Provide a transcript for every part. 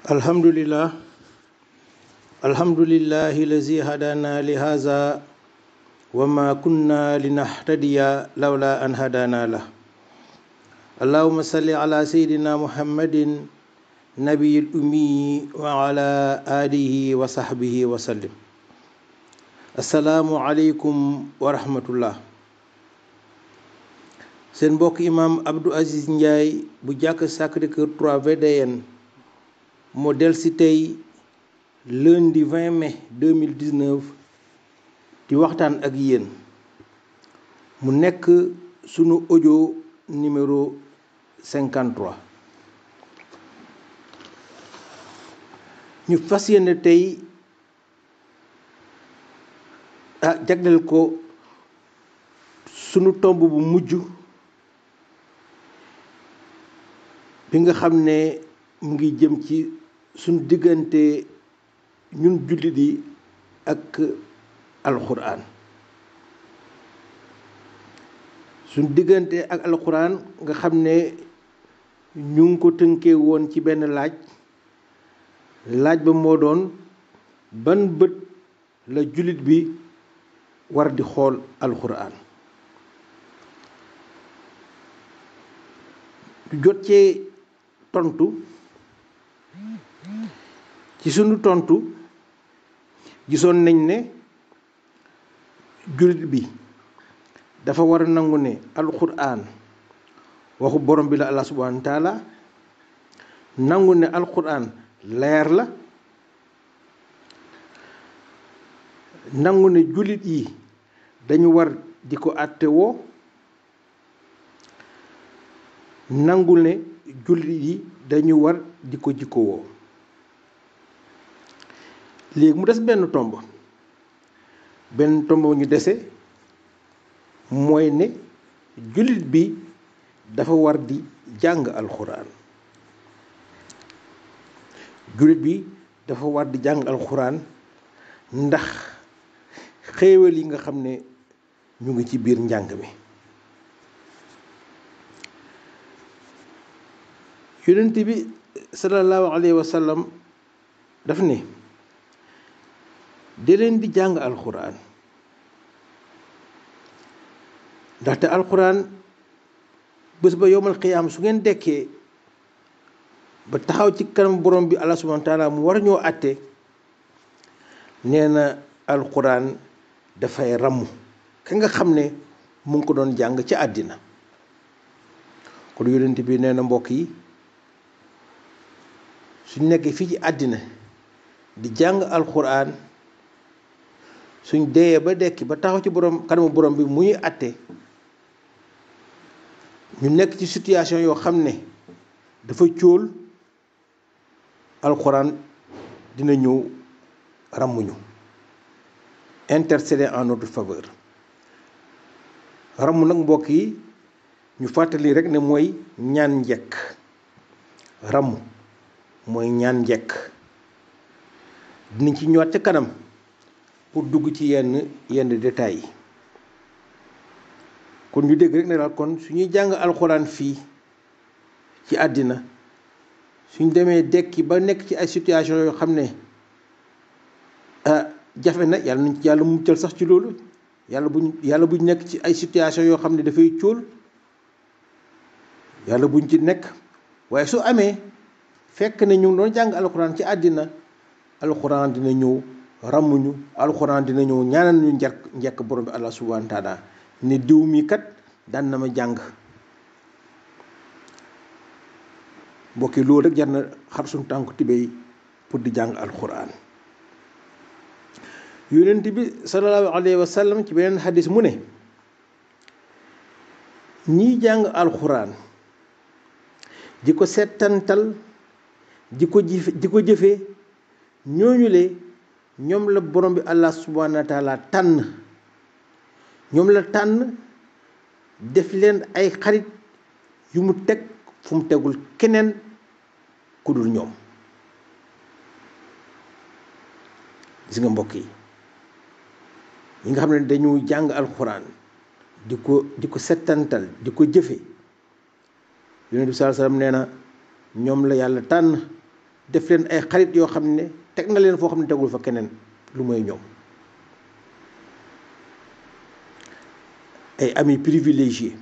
alhamdulillah alhamdulillahi lazi hadana li haza wa ma kunna linahtadiya lawla an hadana la allahumma salli ala sayyidina muhammadin nabiyil ummi wa ala alihi wa sahbihi wa sallim. Assalaamu aleykum wa rahmatullah. Seen mbokk imam Abdou Aziz Ndiaye bu jàkk Sacré-Cœur 3 VDN moo del si tey lundi 20 mai 2019 di waxtaan ak yéen mu nekk sunu audio numéro 53. ñu fas yéene tey jagleel ko sunu tomb bu mujj bi nga xam ne mu ngi jëm ci sunu diggante ñun jullit yi ak alxuraan. sunu diggante ak alxuraan nga xam ne ñu ngi ko tënkee woon ci benn laaj ba moo doon ban bët la jullit bi war di xool alxuraan. jot cee tontu ci sunu tontu gisoon nañ ne jullit bi dafa war a nangu ne alxuraan waxu borom bi la Allah subhanahu wa taala, nangu ne alxuraan leer la, nangu ne jullit yi dañu war di ko àttewoo, nangu ne jullit yi dañu war di ko jikkowoo. léegi mu des benn tomb ñu dese mooy ne jullit bi dafa war di jàng alxuraan. jullit bi dafa war di jàng alxuraan ndax xéewal yi nga xam ne ñu ngi ci biir njàng mi. yonent bi sallallahu alayhi wa sallam daf ne de leen di jàng alxuraan ndaxte alxuraan bés ba yowmal xiyaam su ngeen dekkee ba taxaw ci kanam borom bi Allah subhanahu wa taala mu war ñoo àtte, nee na alxuraan dafay ramm ka nga xam ne mu ngi ko doon jàng ci àddina. kon yonent bi nee na mbokk yi, suñ nekkee fii ci àddina di jàng alxuraan, suñ deyee ba dekki ba taxaw ci kanamu borom bi muy àtte, ñu nekk ci situation yoo xam ne dafa cóol, alxuraan dina ñëw ràmmuñu, intercéder en notre faveur. ràmm nag mbokk yi, ñu fàttali rek ne mooy ñaan njekk. ràmm mooy ñaan njekk. dinañ ci ñëwaat ca kanam pour dugg ci yenn détails yi. kon ñu dégg rek ne daal kon suñuy jàng alxuraan fii ci àddina, suñ demee dekki ba nekk ci ay situation yoo xam ne jafe na, yàlla muccal sax ci loolu, yàlla buñ nekk ci ay situation yoo xam ne dafay cóol, yàlla buñ ci nekk. waaye su amee fekk ne ñu ngi doon jàng alxuraan ci àddina, alxuraan dina ñëw ràmmuñu, alxuraan dina ñëw ñaanal ñu njekk borom bi Allah subhanahu wa taala ne diw mi kat daan na ma jàng. mbokki loolu rek jar na xar suñu tànku tibéy pour di jàng alxuraan. yonent bi sallallahu alayhi wa sallam ci beneen xadis mu ne ñiy jàng alxuraan di ko settantal di ko jëfee, ñooñu le ñoom la borom bi Allah subhanahu wa taala tànn, ñoom la tànn def leen ay xarit yu mu teg fu mu tegul keneen ku dul ñoom. gis nga mbokk yi, ñi nga xam ne dañu jàng alxuraan di ko settantal di ko jëfe, yonent bi sallallahu alayhi wa sallam nee na ñoom la yàlla tànn def leen ay xarit yoo xam ne teg na leen foo xam ne tegul fa keneen lu mooy ñoom, ay amis privilégiés.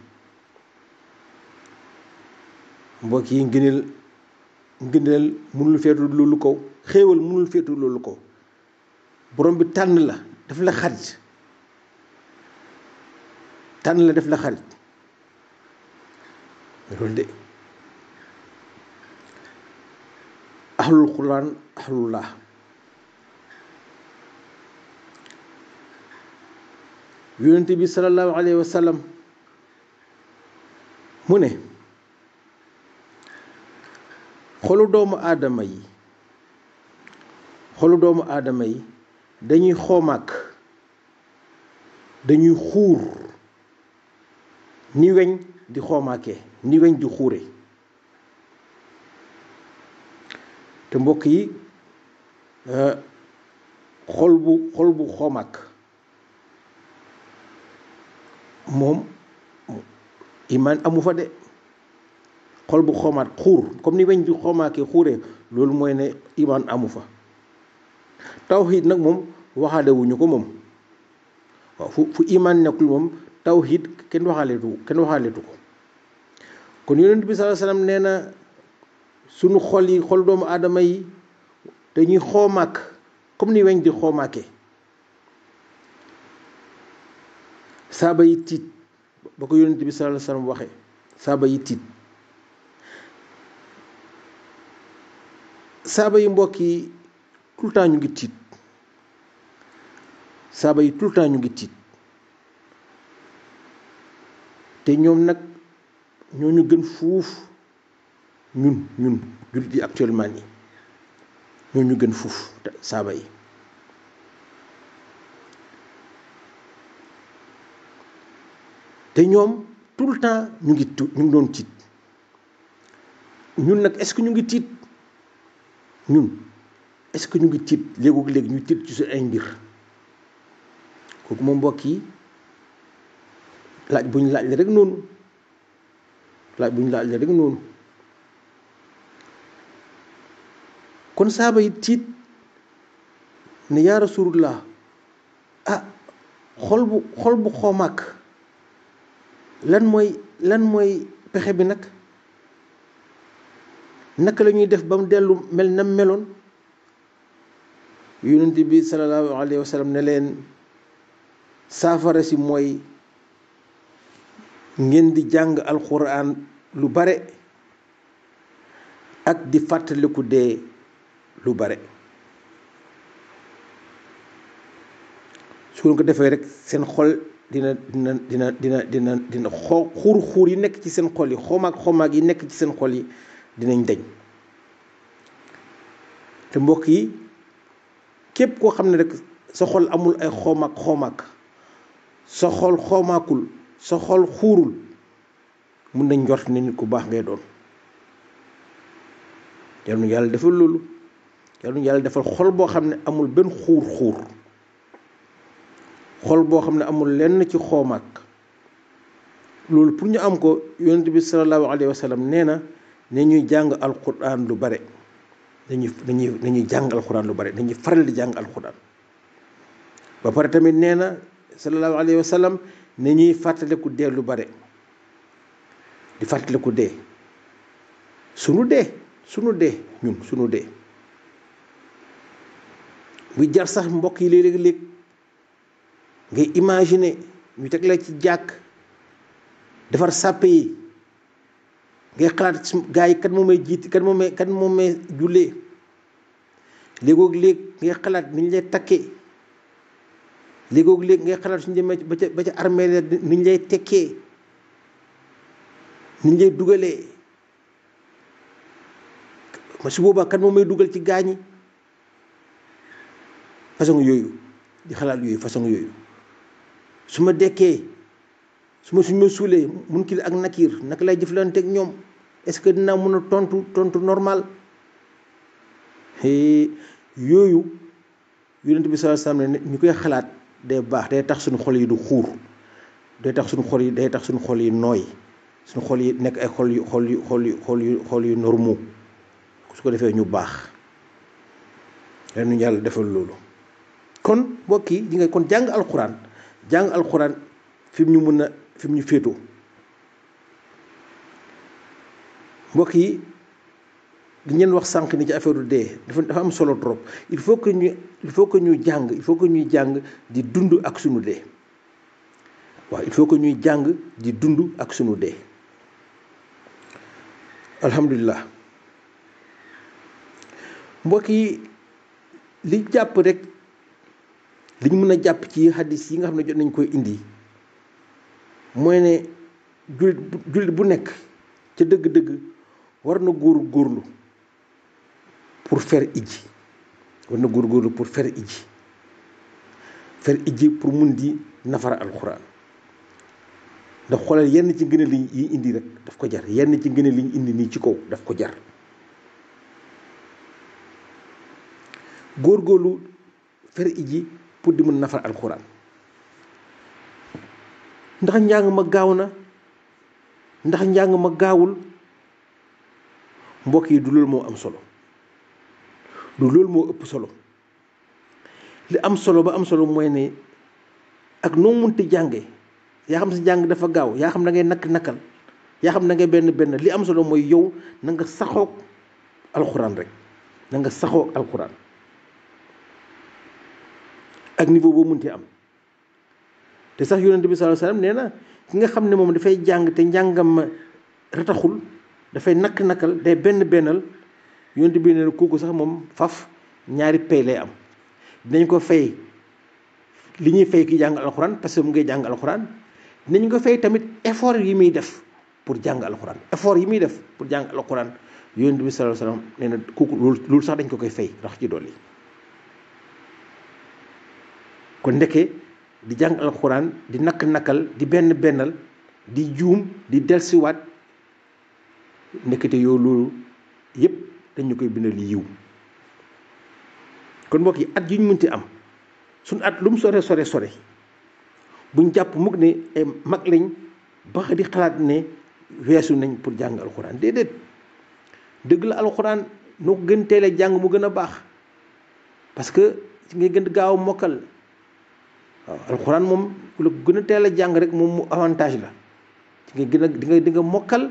mbokk yi ngëneel mënul feetu loolu kaw, xéewal mënul feetu loolu kaw. borom bi tànn la def la xarit, tànn la def la xarit loolu de ahlul quran ahlullah. yonent bi sallallahu alayhi wa sallam mu ne xolu doomu aadama yi dañuy xoomaak, dañuy xuur ni weñ di xoomaakee, ni weñ di xuure. te mbokk yi xol bu xoomaak moom imaan amu fa de. xol bu xoomaat xuur comme ni weñ di xoomaakee xuure, loolu mooy ne imaan amu fa. tawxiid nag moom waxaale wuñu ko moom. waaw fu imaan nekkul moom tawxiid kenn waxaaleetu ko. kon yonent bi sallallahu alayhi wasallam nee na sunu xol doomu aadama yi dañuy xoomaak comme ni weñ di xoomaakee. saaba yi tiit ba ko yonent bi sallallahu alayhi wasallam waxee, saaba yi tiit. saaba yi mbokk yi tout le temps ñu ngi tiit, saaba yi tout le temps ñu ngi tiit. te ñoom nag ñoo ñu gën fuuf ñun jullit yi actuellement nii ñoo ñu gën fuuf saaba yi. te ñoom tout le temps ñu ngi doon tiit. ñun nag est-ce que ñu ngi tiit? ñun est-ce que ñu ngi tiit léegi ñu tiit ci su ay mbir? kooku moom mbokk yi laaj bu ñu laaj la rek noonu, kon saaba yi tiit ne yaa rasulullah xol bu xoomaak lan mooy pexe bi nag? naka la ñuy def ba mu dellu mel na meloon? yonent bi sallallahu alayhi wa sallam ne leen saafara si mooy ngeen di jàng alxuraan lu bare ak di fàttaliku dee lu bare. su ko defee rek seen xol dina xuur yi nekk ci seen xol yi, xomaag yi nekk ci seen xol yi dinañ dañ. te mbokk yi képp koo xam ne rek sa xol amul ay xoomaag sa xol xoomaakul, sa xol xuurul, mun nañ njort ne nit ku baax ngay doon. yal na yàlla defal loolu, yal na yàlla defal xol boo xam ne amul benn xuur, xol boo xam ne amul lenn ci xoomaag. loolu pour ñu am ko yonent bi sallallahu alayhi wa sallam nee na ne ñuy jàng alquran lu bare, nañuy jàng alquran lu bare, nañuy faral di jàng alquran. ba pare tamit nee na sallallahu alayhi wa sallam ne ñuy fàttaliku dee lu bare, di fàttaliku dee, sunu dee buy jar sax mbokk yi léeg-léeg ngay imaginer ñu teg la ci jàkk defar sàppe yi, ngay xalaat gaa yi kan moo may jiit, kan moo may jullee. léegoog léeg ngay xalaat ni ñu lay takkee, léegoog léeg ngay xalaat suñu demee ba ca armée la ni ñu lay tekkee, ni ñu lay dugalee. ma su boobaa kan moo may dugal ci gaañi, façon yooyu di xalaat yooyu, façon yooyu. su ma dekkee suñ ma suulee munkil ak nakiir naka lay jëflanteeg ñoom, est-ce que dinaa mën a tontu normal? yooyu yonent bi sallallahu alayhi wasallam ne ñu koy xalaat day baax, day tax suñu xol yi du xuur, day tax suñu xol yi nooy, suñu xol yi nekk ay xol yu normaux. su ko defee ñu baax. ren ñu yàlla defal loolu. kon mbokk yi di nga kon jàng alxuraan fi mu ñu mën a fi mu ñu féetoo mbokk yi li ngeen wax sànq ni ci affaire dee dafa am solo trop il faut que ñuy jàng di dund ak sunu dee waaw il faut que ñuy jàng di dund ak sunu dee alhamdulilah mbokk yi li jàpp rek li ñu mën a jàpp ci hadis yi nga xam ne jot nañ koy indi mooy ne jullit bu nekk ca dëgg-dëgg war na góorlu pour fer ijji pour mun di nafara alxuraan ndax xoolal yenn ci ngëneel yi indi rek daf ko jar yenn ci ngëneel li ñu indi nii ci kaw daf ko jar góorgóorlu fer ijji pour di mën nafar alxuraan ndax njàng ma gaaw na ndax njàng ma gaawul mbokk yi du loolu moo am solo du loolu moo ëpp solo li am solo ba am solo mooy ne ak noo munti jànge yaa xam sa jàng dafa gaaw yaa xam da ngay nakk-nakkal yaa xam da ngay benn li am solo mooy yow na nga saxoog alxuraan rek na nga saxoog alxuraan ak niveau boo munti am te sax yonent bi sallallahu alayhi wasallam nee na ki nga xam ne moom dafay jàng te njàngam rataxul dafay nakk-nakkal day bennal yonent bi nee na kooku sax moom faf ñaari pay lay am dinañ ko fay li ñuy fay ki jàng alxuraan parce que mu ngay jàng alxuraan dinañ ko fay tamit effort yi muy def pour jàng alxuraan yonent bi sallallahu alayhi wasallam nee na kooku loolu sax dañ ko koy fay rax ci dolli kon ndeke di jàng alxuraan di nakk-nakkal di bennal di juum di delsiwaat ndekete yow loolu yépp dañu koy bindal yiw kon mbokk yi at yu ñu mënti am suñ at lu mu sore buñ jàpp mukk ne ay mag lañ ba di xalaat ne weesu nañ pour jàng alxuraan déedéet dëgg la alxuraan noo ko gën teelee jàng mu gën a baax parce que ci ngay gën gaaw mokkal waaw alxuraan moom ku la gën a teel a jàng rek moom mu avantage la ci ngay gën a di nga mokkal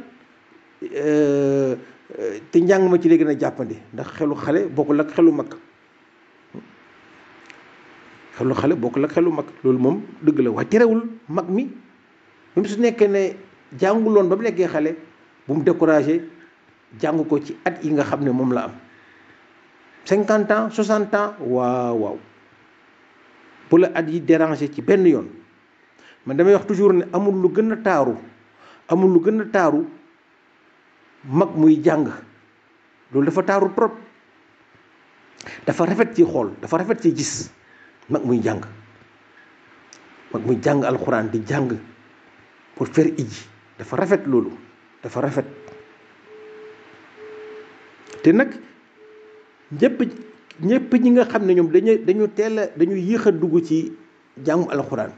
te njàng ma ci lay gën a jàppandi ndax xelu xale bokkul ak xelu mag loolu moom dëgg la waaye terewul mag mi même su nekkee ne jànguloon ba mu nekkee xale bu mu découragé jàng ko ci at yi nga xam ne moom la am 50 ans 60 ans waaw bu la at yi dérangé ci benn yoon man damay wax toujours ne amul lu gën a taaru mag muy jàng loolu dafa taaru trop dafa rafet ci xool dafa rafet ci gis mag muy jàng alxuraan di jàng pour faire iji dafa rafet loolu dafa rafet te nag ñëpp ñi nga xam ne ñoom dañu yéex a dugg ci jàngu alxuraan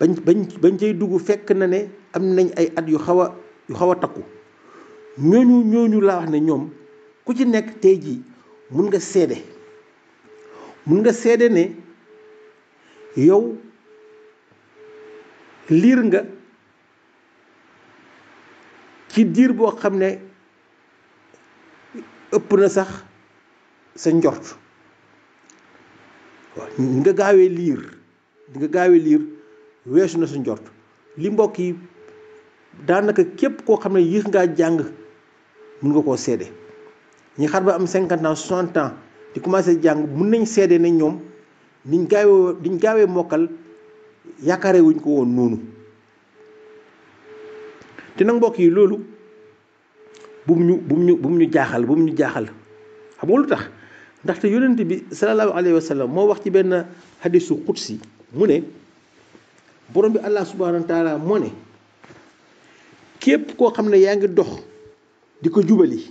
bañ cay dugg fekk na ne am nañ ay at yu xaw a takku ñooñu laa wax ne ñoom ku ci nekk tey jii mun nga seede ne yow liir nga ci diir boo xam ne ëpp na sax sa njort waaw di nga gaawee liir weesu na sa njort li mbokk yi daanaka képp koo xam ne yéex ngaa jàng mun nga koo seede ñi xar ba am 50 ans 60 ans di commencé jàng mun nañ seede ne ñoom niñ gaawee mokkal yaakaare wuñ ko woon noonu te nag mbokk yi loolu bu mu ñu jaaxal xam nga lu tax ndaxte yonent bi sallallahu alayhi wa sallam moo wax ci benn hadisu qudsi mu ne borom bi allah subhanahu wa taala moo ne képp koo xam ne yaa ngi dox di ko jubali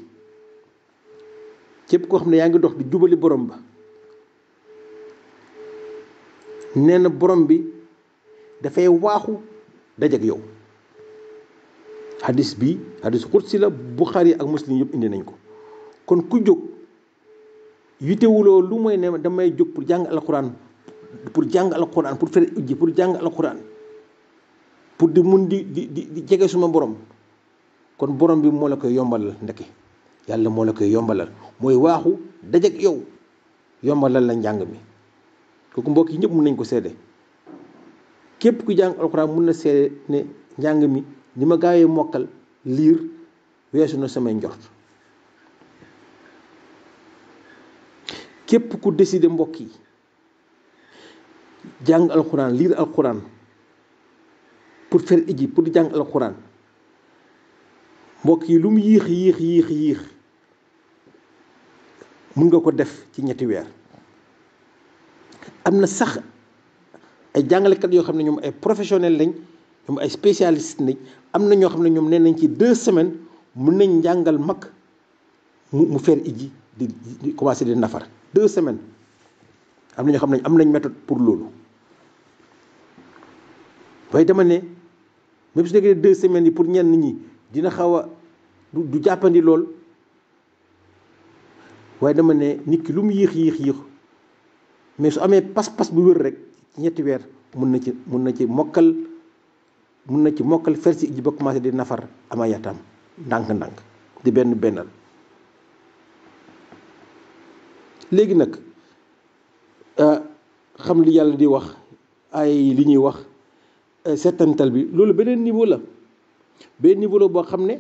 borom ba nee na borom bi dafay waaxu dajak yow hadis qudsi la Buxaari ak Muslim yëpp indi nañ ko kon ku jóg yitewuloo lu mooy ne damay jóg pour jàng alxuraan pour fer ijji pour jàng alxuraan pour di mun di jege suma borom kon borom bi moo la koy yombalal ndeke yàlla moo la koy yombalal mooy waaxu dajeg yow yombalal la njàng mi kooku mbokk yi ñëpp mun nañ ko seede képp ku jàng alxuraan mun na seede ne njàng mi ni ma gaawee mokkal liir weesu na samay njort képp ku décider mbokk yi jàng alxuraan liir alxuraan pour fer iji pour jàng alxuraan mbokk yi lu mu yéex mun nga ko def ci ñetti weer am na sax ay jàngalekat yoo xam ne ñoom ay professionnel lañ ñoom ay spécialiste lañ am na ñoo xam ne ñoom nee nañ ci 2 semaines mun nañ njàngal mag mu fer iji di commencé di nafar 2 semaines am na ñoo xam ne am nañ méthode pour loolu waaye dama ne même su nekkee 2 semaines yi pour ñenn ñi dina xaw a du jàppandi lool waaye dama ne nit ki lu mu yéex mais su amee pas-pas bu wér rek ci ñetti weer mun na ci mokkal fer si iji ba commencé di nafar ama yatam ndànk-ndànk di bennal léegi nag xam li yàlla di wax ay li ñuy wax settantal bi loolu beneen niveau la boo xam ne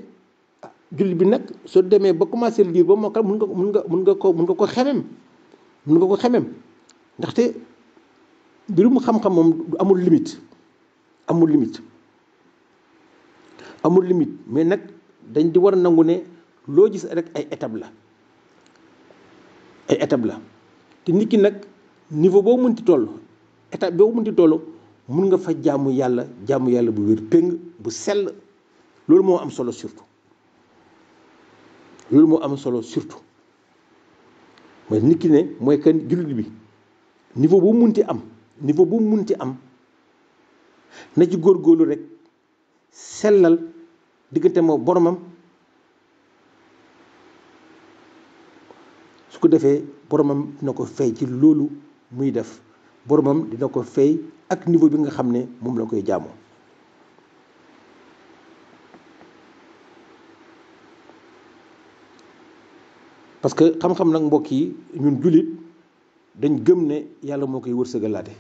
jullit bi nag soo demee ba commencé lire ba mokkal mun nga ko xemem ndaxte mbirum xam-xam moom amul limite mais nag dañ di war a nangu ne loo gis rek ay étape la te nit ki nag niveau boo mënti toll étape boo mënti toll mun nga fa jaamu yàlla bu wér péng bu sell loolu moo am solo surtout mooy nit ki ne mooy que jullit bi niveau bu munti am na ci góorgóorlu rek sellal diggante moo boromam su ko defee boromam dina ko fay ci loolu muy def boromam dina ko fay ak niveau bi nga xam ne moom la koy jaamoo parce que xam-xam nag mbokk yi ñun jullit dañ gëm ne yàlla moo koy wërsëgalaate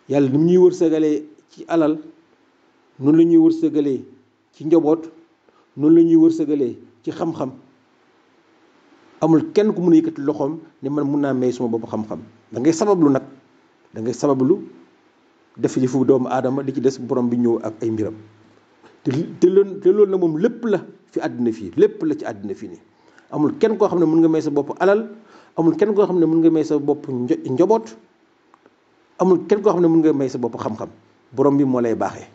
yàlla ni mu ñuy wërsëgalee ci alal noonu la ñuy wërsëgalee ci njaboot noonu la ñuy wërsëgalee ci xam-xam amul kenn ku mun a yëkkati loxoom ne man mun naa may suma bopp xam-xam da ngay sabablu nag def li fu doomu aadama li ci des borom bi ñëw ak ay mbiram te loolu nag moom lépp la ci àddina fii nii amul kenn koo xam ne mun nga may sa bopp alal amul kenn koo xam ne mun nga may sa bopp njaboot amul kenn koo xam ne mun nga may sa bopp xam-xam borom bi moo lay baaxee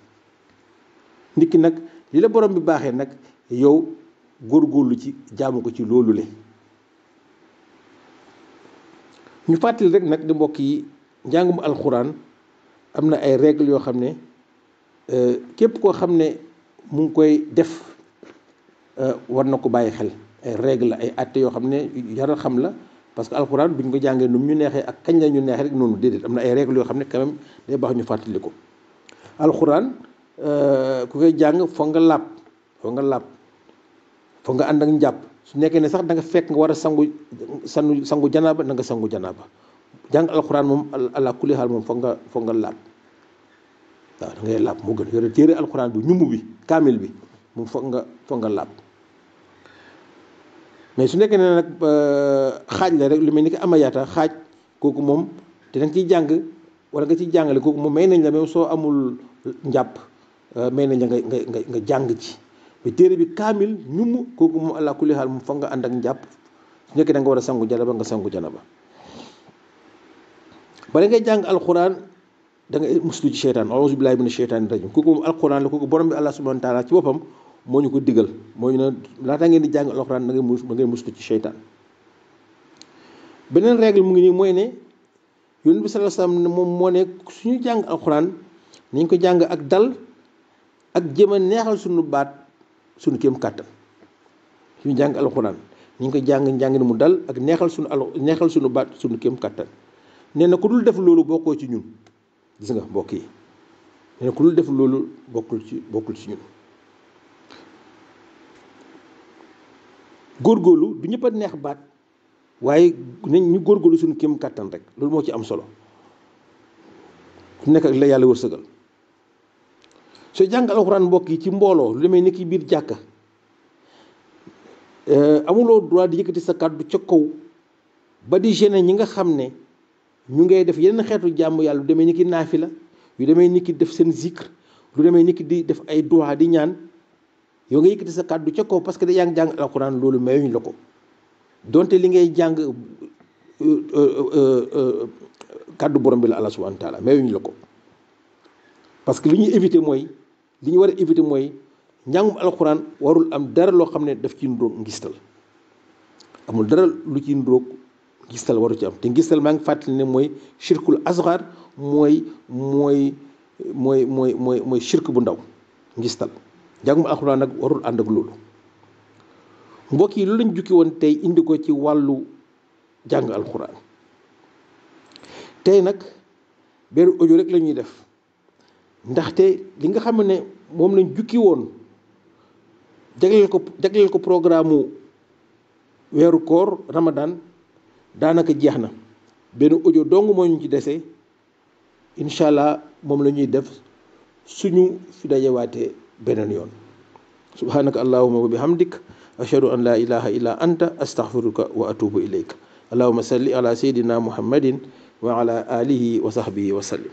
nit ki nag li la borom bi baaxee nag yow góorgóorlu ci jaamu ko ci loolu le ñu fàttali rek nag di mbokk yi njàngum alxuraan am na ay règles yoo xam ne képp koo xam ne mu ngi koy def war na ko bàyyi xel ay règles la ay àtte yoo xam ne yaral xam la parce que alxuraan buñ ko jàngee nu mu ñu neexee ak kañ la ñu neexee rek noonu déedéet am na ay règles yoo xam ne quand même day baax ñu fàttali ko alxuraan ku koy jàng foog nga laab foog nga ànd ak njàpp su nekkee ne sax da nga fekk nga war a sangu janaaba na nga sangu janaaba jàng alxuraan moom ala kulli xaal moom foog nga laab waaw da ngay laab moo gën yore téere alxuraan bi ñumb bi kaamil bi moom foog nga laab mais su nekkee ne nag xaaj la rek lu mel ni ki amayaata xaaj kooku moom te da nga ciy jàng wala nga ciy jàngale kooku moom may nañ la même soo amul njàpp may nañ la nga jàng ci mais téere bi kaamil ñum kooku moom allah kulli xaal moom foog nga ànd ak njàpp su nekkee da nga war a sangu janaba nga sangu janaba bala ngay jàng alquran da ngay muslu ci seytaan auzu billahi mina sheytaani rajim kooku moom alquran la kooku borom bi allah subhanahu wa taala ci boppam moo ñu ko digal moo ñu ne laata ngeen di jàng alquran da ngay muslu ci seytaan beneen règle mu ngi nii mooy ne yonent bi sallallahu alayhi wasallam moom moo ne suñu jàng alquran nañ ko jàng ak dal ak jéem a neexal suñu baat suñu kéem kàttan suñu jàng alquran ñu ngi ko jàng mu dal ak neexal suñu baat suñu kéem kattan. nee na ku dul def loolu bokkoo ci ñun gis nga mbokk yi nee na ku dul def loolu bokkul ci ñun. góorgóorlu du ñëpp a neex baat waaye ñu góorgóorlu suñu kéem kattan rek loolu moo ci am solo ku nekk ak la yàlla wërsëgal. soo jàng alxuraan mbokk yi ci mbooloo lu demee ni ki biir jàkka amuloo droit di yëkkati sa kàddu ca kaw ba di gêner ñi nga xam ne ñu ngay def yeneen xeetu jàmm yàlla lu demee ni ki naafila yu demee ni ki def seen zikr lu demee ni ki di def ay duwaa di ñaan yow nga yëkkati sa kàddu ca kaw parce que da yaa ngi jàng alxuraan loolu mayuñ la ko donte li ngay jàng kàddu borom bi la Allah subhanahu wa taala mayuñ la ko parce que li ñuy éviter mooy li ñu war a éviter mooy njàngum alxuraan warul am dara loo xam ne daf ci ndróog ngistal amul dara lu ci ndróog ngistal waru ci am te ngistal maa ngi fàttali ne mooy shirkul asgar mooy shirk bu ndaw ngistal njàngum alxuraan nag warul ànd ak loolu. mbokk yi loolu lañ jukki woon tey indi ko ci wàllu jàng alxuraan tey nag benn audio rek la ñuy def ndaxte li nga xam ne moom lañ jukki woon jagleel ko programme mu weeru koor Ramadan daanaka jeex na benn audio dong moo ñu ci dese incha allah moom la ñuy def suñu fi dajewaatee beneen yoon. subhanaka allahumma wa bihamdik ashhadu an la ilaha illa anta astaghfiruka wa atubu ilayk allahumma salli ala sayyidina muhammadin wa ala alihi wa sahbihi wa sallim.